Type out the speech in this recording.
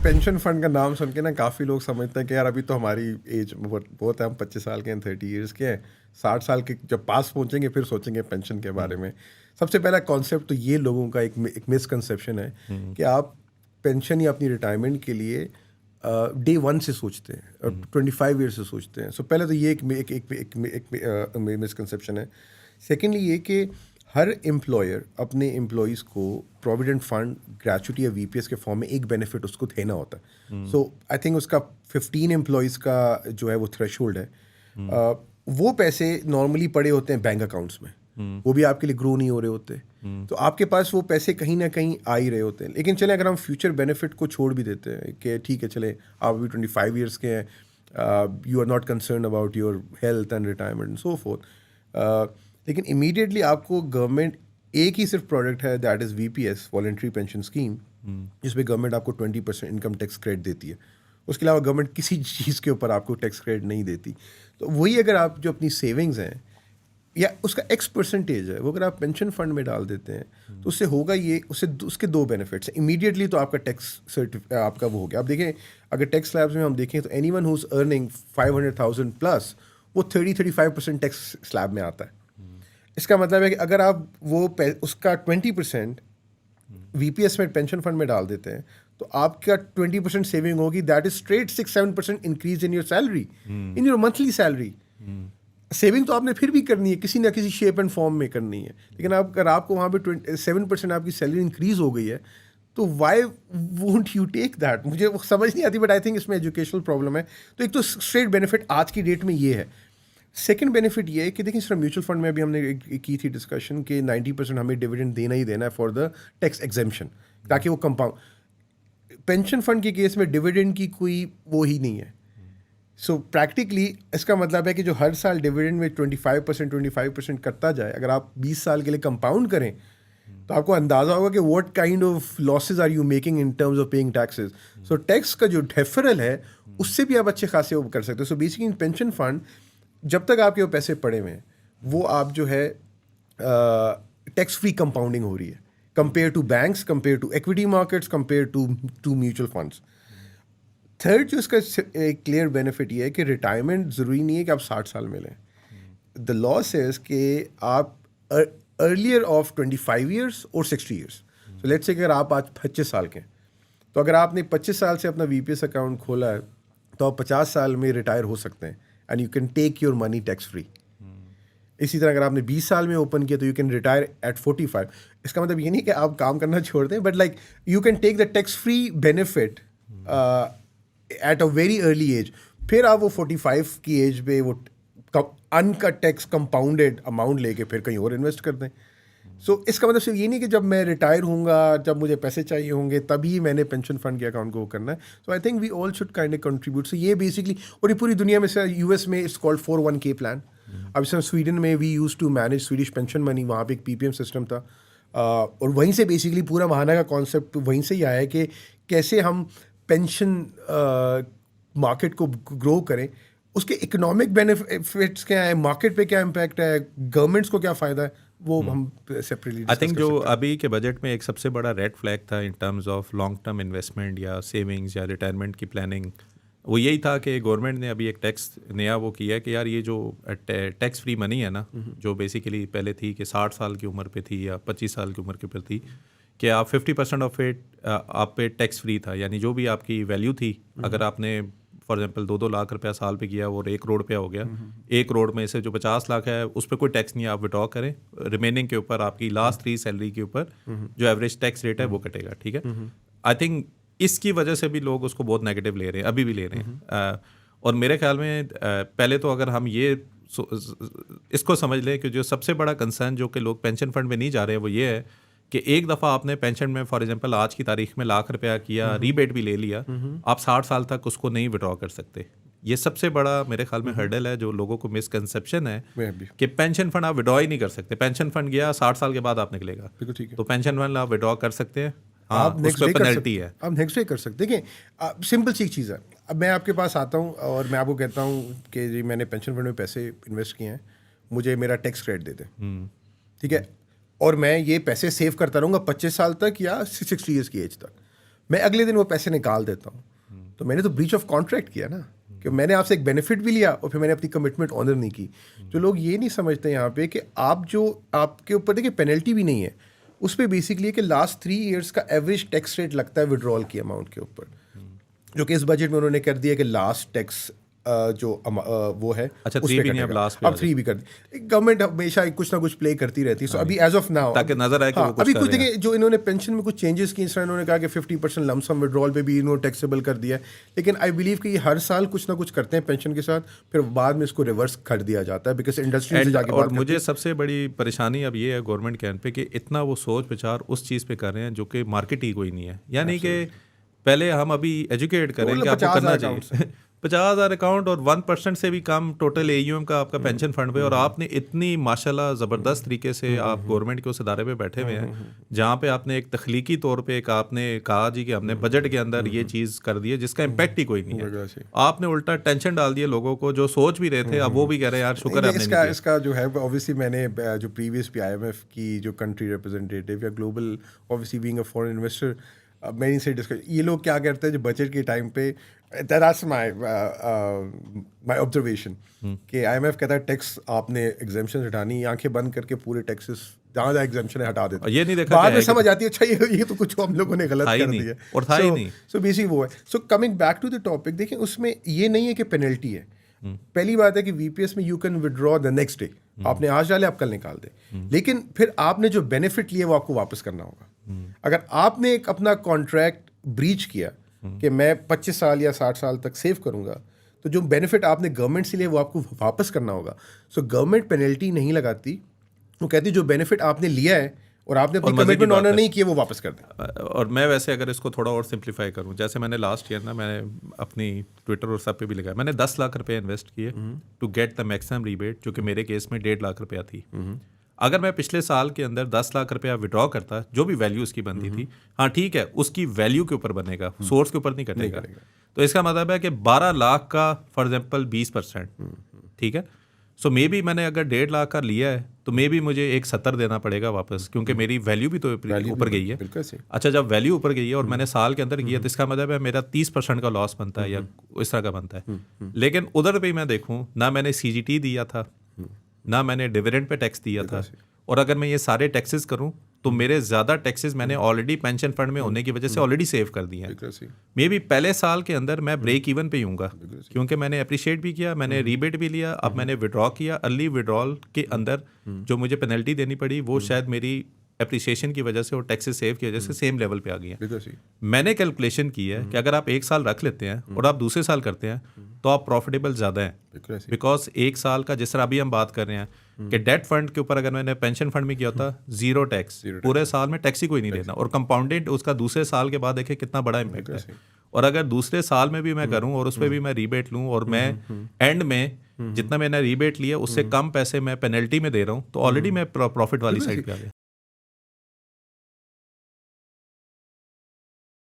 Pension fund का नाम सुन के ना काफ़ी लोग समझते हैं कि यार अभी तो हमारी एज बहुत है, हम 25 साल के हैं, 30 ईयर्स के हैं, 60 साल के जब पास पहुंचेंगे फिर सोचेंगे पेंशन के बारे में। सबसे पहला कॉन्सेप्ट तो ये लोगों का एक मिसकंसेप्शन है कि आप पेंशन या अपनी रिटायरमेंट के लिए डे वन से सोचते हैं और 25 ईयर से सोचते हैं। सो पहले तो ये एक मिसकंसेप्शन है। सेकेंडली ये कि हर एम्प्लॉयर अपने एम्प्लॉयज़ को प्रोविडेंट फंड, ग्रेचुटी या वीपीएस के फॉर्म में एक बेनिफिट उसको देना होता है। सो आई थिंक उसका 15 एम्प्लॉयज़ का जो है वो थ्रेशोल्ड है। वो पैसे नॉर्मली पड़े होते हैं बैंक अकाउंट्स में, वो भी आपके लिए ग्रो नहीं हो रहे होते, तो आपके पास वो पैसे कहीं ना कहीं आ ही रहे होते हैं। लेकिन चले अगर हम फ्यूचर बेनिफिट को छोड़ भी देते हैं कि ठीक है चले आप अभी 25 ईयर्स के हैं, you are not concern about your health and retirement and so forth, लेकिन इमीडिएटली आपको गवर्नमेंट एक ही सिर्फ प्रोडक्ट है that is VPS, voluntary pension scheme, जिसमें गवर्नमेंट आपको 20% इनकम टैक्स क्रेडिट देती है। उसके अलावा गवर्नमेंट किसी चीज़ के ऊपर आपको टैक्स क्रेडिट नहीं देती। तो वही अगर आप जो अपनी सेविंग्स हैं या उसका X% है वो अगर आप पेंशन फंड में डाल देते हैं तो उससे होगा ये, उसके दो बेनिफिट्स हैं। इमीडिएटली तो आपका टैक्स आपका वो हो गया। आप देखें अगर टैक्स स्लैब्स में हम देखें तो anyone who is earning 500,000 plus वो 30-35% टैक्स स्लैब में आता है। इसका मतलब है कि अगर आप वो उसका 20% वीपीएस में पेंशन फंड में डाल देते हैं तो आपका 20% सेविंग होगी, that is straight 6-7% increase in your salary, in your monthly salary. Saving तो आपने फिर भी करनी है, किसी ना किसी शेप एंड फॉर्म में करनी है, लेकिन अगर आपको वहाँ पे 7% आपकी सैलरी इंक्रीज हो गई है तो why won't you take that? मुझे वो समझ नहीं आती, बट आई थिंक इसमें एजुकेशनल प्रॉब्लम है। तो एक तो स्ट्रेट बेनिफिट आज की डेट में ये है। सेकंड बेनिफिट ये है कि देखिए सिर्फ म्यूचुअल फंड में भी हमने की थी डिस्कशन कि 90% हमें डिविडेंड देना ही देना है फॉर द टैक्स एग्जेम्पशन, ताकि वो कंपाउंड। पेंशन फंड के केस में डिविडेंड की कोई वो ही नहीं है। सो प्रैक्टिकली इसका मतलब है कि जो हर साल डिविडेंड में 25% करता जाए, अगर आप 20 साल के लिए कंपाउंड करें तो आपको अंदाजा होगा कि what kind of losses are you making in terms of paying taxes. So tax का जो डेफरल है उससे भी आप अच्छे खासे वो कर सकते हो। सो बेसिकली पेंशन फंड जब तक आपके वो पैसे पड़े हुए हैं वो आप जो है टैक्स फ्री कंपाउंडिंग हो रही है compare to banks, compare to equity markets, compare to mutual funds. Third जो इसका एक क्लियर बेनिफिट ये है कि रिटायरमेंट ज़रूरी नहीं है कि आप 60 साल में लें। द लॉ सेज कि आप अर्लियर ऑफ 25 ईयर्स और 60 ईयर्स। सो लेट्स से अगर आप आज 25 साल के हैं तो अगर आपने 25 साल से अपना वीपीएस अकाउंट खोला है तो आप 50 साल में रिटायर हो सकते हैं and you can take your money tax free. इसी तरह अगर आपने 20 साल में ओपन किया तो यू कैन रिटायर एट 45। इसका मतलब ये नहीं कि आप काम करना छोड़ दें, but like you can take the tax free benefit at a very early age. फिर आप वो 45 की एज पे वो अनकट टैक्स कंपाउंडेड अमाउंट लेके फिर कहीं और इन्वेस्ट कर दें। सो इसका मतलब सिर्फ ये नहीं कि जब मैं रिटायर होऊंगा, जब मुझे पैसे चाहिए होंगे तभी मैंने पेंशन फंड के अकाउंट को करना है। So I think we all should kind of contribute. So ये बेसिकली, और ये पूरी दुनिया में से यूएस में इट्स कॉल्ड 401k प्लान। अब इसमें स्वीडन में we use to manage Swedish pension money, वहाँ पे एक पीपीएम सिस्टम था, और वहीं से बेसिकली पूरा महाना का कॉन्सेप्ट वहीं से ही आया है कि कैसे हम पेंशन मार्केट को ग्रो करें, उसके इकोनॉमिक बेनिफिट्स क्या है, मार्केट पे क्या इम्पैक्ट है, गवर्नमेंट्स को क्या फ़ायदा है, वो हम सेपरेटली आई थिंक जो अभी के बजट में एक सबसे बड़ा रेड फ्लैग था इन terms of long term investment या सेविंग्स या रिटायरमेंट की प्लानिंग, वो यही था कि गवर्नमेंट ने अभी एक टैक्स नया वो किया कि यार ये जो टैक्स फ्री मनी है ना, जो बेसिकली पहले थी कि 60 साल की उम्र पे थी या 25 साल की उम्र के ऊपर थी, कि आप 50% ऑफ इट आप पे टैक्स फ्री था। यानी जो भी आपकी वैल्यू थी, अगर आपने फॉर एग्जांपल 2-2 लाख रुपया साल पे किया और 1 करोड़ रुपया हो गया, 1 करोड़ में से जो 50 लाख है उस पर कोई टैक्स नहीं, आप विड्रॉ करें, रिमेनिंग के ऊपर आपकी लास्ट 3 सैलरी के ऊपर जो एवरेज टैक्स रेट है वो कटेगा। ठीक है, आई थिंक इसकी वजह से भी लोग उसको बहुत नेगेटिव ले रहे हैं, अभी भी ले रहे हैं। और मेरे ख्याल में पहले तो अगर हम ये इसको समझ लें कि जो सबसे बड़ा कंसर्न जो कि लोग पेंशन फंड में नहीं जा रहे हैं वो ये है कि एक दफ़ा आपने पेंशन में फॉर एग्जांपल आज की तारीख में लाख रुपया किया, रीबेट भी ले लिया, आप 60 साल तक उसको नहीं विड्रॉ कर सकते। ये सबसे बड़ा मेरे ख्याल में हर्डल है जो लोगों को मिसकंसेप्शन है कि पेंशन फंड आप विड्रॉ ही नहीं कर सकते। पेंशन फंड गया 60 साल के बाद आप निकलेगा, तो पेंशन फंड आप विड्रॉ कर सकते हैं, आप नेक्स्ट डे कर सकते है, आप नेक्स्ट डे कर सकते। देखिए सिंपल सी चीज़ है, अब मैं आपके पास आता हूँ और मैं आपको कहता हूँ कि जी मैंने पेंशन फंड में पैसे इन्वेस्ट किए हैं, मुझे मेरा टैक्स क्रेडिट दे दें, ठीक है, और मैं ये पैसे सेव करता रहूँगा 25 साल तक या 60 ईयर्स की एज तक। मैं अगले दिन वो पैसे निकाल देता हूँ, तो मैंने तो ब्रीच ऑफ कॉन्ट्रैक्ट किया ना, कि मैंने आपसे एक बेनिफिट भी लिया और फिर मैंने अपनी कमिटमेंट ऑनर नहीं की। जो लोग ये नहीं समझते यहाँ पे कि आप जो आपके ऊपर देखिए पेनल्टी भी नहीं है, उस पर बेसिकली है कि लास्ट 3 ईयर्स का एवरेज टैक्स रेट लगता है विड्रॉल की अमाउंट के ऊपर, जो कि इस बजट में उन्होंने कर दिया कि लास्ट टैक्स वो है अच्छा, उस 3 पे भी नहीं, अब कटेगा। लास्ट पे अब 3 भी कर दी। गवर्नमेंट हमेशा कुछ ना कुछ प्ले करती रहती है। सो अभी एज ऑफ नाउ, ताकि नजर आए कि वो कुछ अभी कर कुछ रहे हैं। देखिए जो इन्होंने पेंशन में कुछ चेंजेस किए, इस तरह इन्होंने कहा कि 50% लमसम विड्रॉल पे भी इन्होंने टैक्सेबल कर दिया है। लेकिन आई बिलीव कि ये हर साल कुछ ना कुछ करते हैं पेंशन के साथ, फिर बाद में इसको रिवर्स कर दिया जाता है, बिकॉज इंडस्ट्री से जाके और बात मुझे सबसे बड़ी परेशानी अब ये है गवर्नमेंट के एंड पे कि इतना वो सोच विचार उस चीज़ पे कर रहे हैं जो कि मार्केट ही कोई नहीं है। यानी कि पहले हम अभी एजुकेट करें कि आपको करना चाहिए 50,000 अकाउंट और 1% से भी कम टोटल AUM का आपका पेंशन फंड पे, और आपने इतनी माशाल्लाह ज़बरदस्त तरीके से आप गवर्नमेंट के उस इदारे पे बैठे हुए हैं जहाँ पे आपने एक तख्लीकी तौर पे एक आपने कहा जी कि हमने बजट के अंदर ये चीज़ कर दी है जिसका इम्पैक्ट ही कोई नहीं है। आपने उल्टा टेंशन डाल दिया लोगों को जो सोच भी रहे थे, अब वो भी कह रहे हैं यार शुक्र है हमने नहीं किया। इसका जो है ऑब्वियसली मैंने जो प्रीवियस IMF की जो कंट्री रिप्रेजेंटेटिव या global obviously being a foreign investor, मैंने से डिस्कस, ये लोग क्या करते हैं जो बजट के टाइम पे, दैट्स माय ऑब्जर्वेशन कि IMF कहता है टैक्स आपने एग्जेम्पशन हटानी, आंखें बंद करके पूरे टैक्सेस जहाँ जहाँ एग्जेम्पन है हटा देते हैं। ये नहीं देखा बाद में समझ आती है अच्छा ये तो कुछ हम लोगों ने गलत कर नहीं, दिया और था ही नहीं। सो बेसिक वो है। So coming back to the topic, देखिए उसमें ये नहीं है कि पेनल्टी है। पहली बात है कि VPS में you can withdraw the next day, आपने आज डाले आप कल निकाल दे, लेकिन फिर आपने जो बेनिफिट लिए वो आपको वापस करना होगा। अगर आपने एक अपना कॉन्ट्रैक्ट ब्रीच किया कि मैं 25 साल या 60 साल तक सेव करूंगा, तो जो बेनिफिट आपने गवर्नमेंट से लिए वो आपको वापस करना होगा। सो गवर्नमेंट पेनल्टी नहीं लगाती, वो कहती जो बेनिफिट आपने लिया है और आपने अपनी कमिटमेंट ऑनर नहीं किया वो वापस कर दें। और मैं वैसे अगर इसको थोड़ा और सिंप्लीफाई करूं, जैसे मैंने लास्ट ईयर ना, मैंने अपनी ट्विटर और सब पे भी लगाया, मैंने 10 लाख रुपए इन्वेस्ट किए to get the maximum rebate, जो कि मेरे केस में 1.5 लाख रुपया थी। अगर मैं पिछले साल के अंदर 10 लाख रुपया विड्रॉ करता, जो भी वैल्यू उसकी बनती थी, हाँ ठीक है उसकी वैल्यू के ऊपर बनेगा, सोर्स के ऊपर नहीं कटेगा। तो इसका मतलब है कि 12 लाख का फॉर एग्जाम्पल 20%, ठीक है। सो मे बी मैंने अगर 1.5 लाख का लिया है तो मे बी मुझे 1.70 देना पड़ेगा वापस, क्योंकि मेरी वैल्यू भी तो ऊपर गई है। अच्छा, जब वैल्यू ऊपर गई है और मैंने साल के अंदर किया तो इसका मतलब है मेरा 30% का लॉस बनता है या इस तरह का बनता है। लेकिन उधर भी मैं देखूं ना, मैंने CGT दिया था ना मैंने डिविडेंड पे टैक्स दिया था, और अगर मैं ये सारे टैक्सेस करूं तो मेरे ज़्यादा टैक्सेस मैंने ऑलरेडी पेंशन फंड में होने की वजह से ऑलरेडी सेव कर दिए हैं। मे बी पहले साल के अंदर मैं ब्रेक इवन पे हूँगा, क्योंकि मैंने अप्रिशिएट भी किया, मैंने रीबेट भी लिया, अब मैंने विड्रॉ किया। अर्ली विड्रॉल के अंदर जो मुझे पेनल्टी देनी पड़ी वो शायद मेरी एप्रिसिएशन की वजह से और टैक्सेस सेव की वजह से सेम लेवल पे आ गई है। मैंने कैलकुलेशन की है कि अगर आप 1 साल रख लेते हैं और आप दूसरे साल करते हैं तो आप प्रॉफिटेबल ज़्यादा हैं, बिकॉज 1 साल का जिस तरह अभी हम बात कर रहे हैं कि डेट फंड के ऊपर अगर मैंने पेंशन फंड में किया होता 0 टैक्स, पूरे साल में टैक्स ही कोई नहीं देना, और कंपाउंडेड उसका दूसरे साल के बाद देखिए कितना बड़ा इम्पैक्ट है। और अगर दूसरे साल में भी मैं करूं और उस पर भी मैं रीबेट लूं और मैं एंड में जितना मैंने रीबेट लिया उससे कम पैसे मैं पेनल्टी में दे रहा हूं, तो ऑलरेडी मैं प्रॉफिट वाली साइड पे आ गया।